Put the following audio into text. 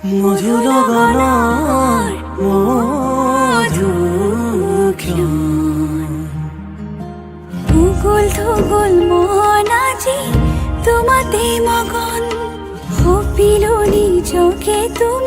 মধুর গণৰ মধুক্ষণ উগুল থুগুল মন আজি তোমাতে মগন সপিলো নিজকে তুমি